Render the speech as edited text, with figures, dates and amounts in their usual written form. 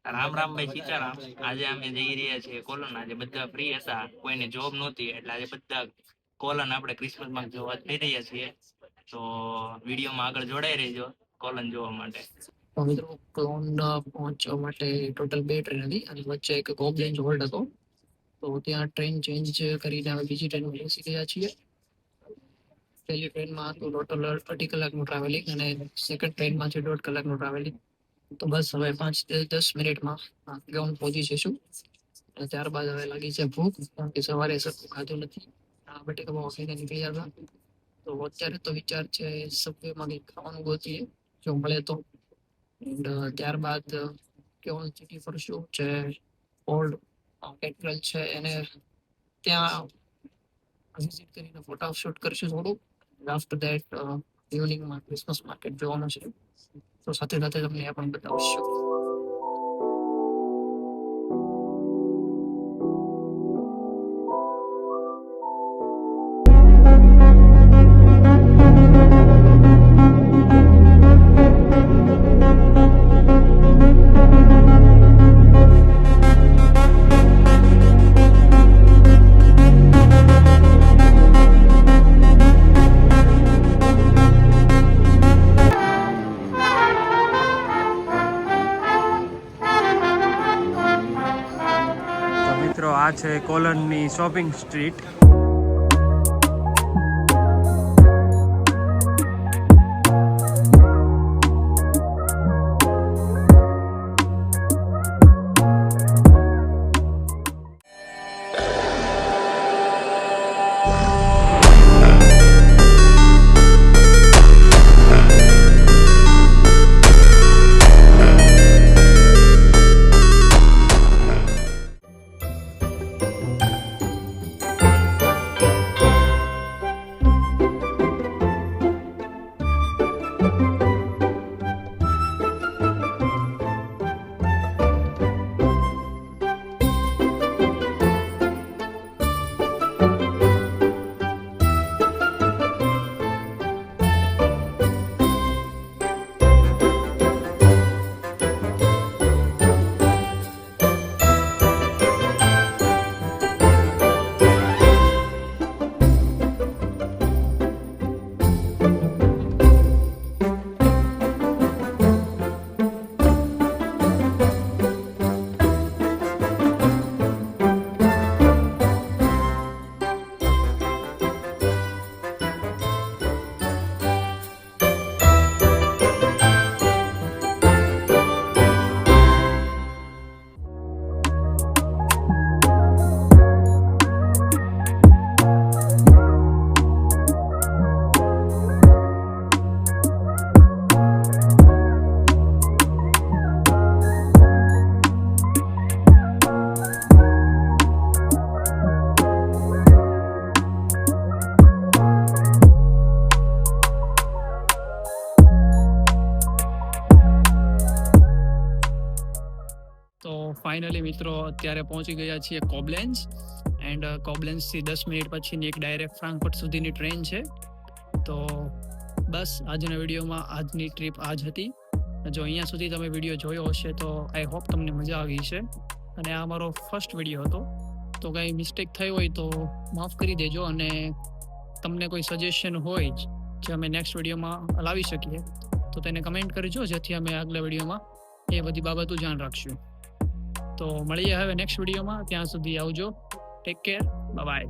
રામ રામ ભાઈ સીતારામ. આજે અમે જઈ રહ્યા છીએ કોલોન. આજે બધા ફ્રી હતા, કોઈને જોબ નહોતી, એટલે આજે બધા કોલોન આપણે ક્રિસમસમાં જોવા જઈ રહ્યા છીએ. તો વિડીયોમાં આગળ જોડાઈ રહેજો કોલોન જોવા માટે. તો મિત્રો ક્લોન પહોંચવા માટે ટોટલ 2 ટ્રેન હતી અને વચ્ચે એક ગોબલેન્જ હોલ્ડ હતો. તો ત્યાં ટ્રેન ચેન્જ કરીને અમે બીજી ટ્રેનમાં બેસી ગયા છીએ. પહેલી ટ્રેનમાં હતું ટોટલ 2.5 કલાકનું ટ્રાવેલિંગ અને સેકન્ડ ટ્રેનમાં છે 1.5 કલાકનું ટ્રાવેલિંગ. તો બસ હવે 5-10 મિનિટમાં ક્લોન પહોંચી જઈશું. અને ત્યારબાદ હવે લાગી છે ભૂખ, કારણ કે સવારે સરખું ખાધું નથી. બટેકા પૌવા ખાઈને નીકળ્યા હતા. તો અત્યારે તો વિચાર છે સબવેમાં કંઈક ખાવાનું ગોતીએ જો મળે તો. એન્ડ ત્યારબાદ કેવલ સિટી ફરશું છે, ઓલ્ડ કેથેડ્રલ છે એને ત્યાં વિઝિટ કરીને ફોટા શૂટ કરશું થોડું. આફ્ટર દેટ ઇવનિંગમાં ક્રિસમસ માર્કેટ જોવાનું છે, તો સાથે સાથે તમને એ પણ બતાવશું. મિત્રો આ છે કોલોનની શોપિંગ સ્ટ્રીટ. તો ફાઇનલી મિત્રો અત્યારે પહોંચી ગયા છીએ કોબલેન્સ. એન્ડ કોબલેન્સથી 10 મિનિટ પછીની એક ડાયરેક્ટ ફ્રાંકફર્ટ સુધીની ટ્રેન છે. તો બસ આજના વિડીયોમાં આજની ટ્રીપ આ જ હતી. જો અહીંયા સુધી તમે વિડીયો જોયો હશે તો આઈ હોપ તમને મજા આવી છે. અને આ મારો ફર્સ્ટ વિડીયો હતો, તો કંઈ મિસ્ટેક થઈ હોય તો માફ કરી દેજો. અને તમને કોઈ સજેશન હોય જે અમે નેક્સ્ટ વિડીયોમાં લાવી શકીએ તો તેને કમેન્ટ કરજો, જેથી અમે આગલા વિડીયોમાં એ બધી બાબતો ધ્યાન રાખશું. તો મળીએ હવે નેક્સ્ટ વિડીયોમાં. ત્યાં સુધી આવજો. Take care. બાય.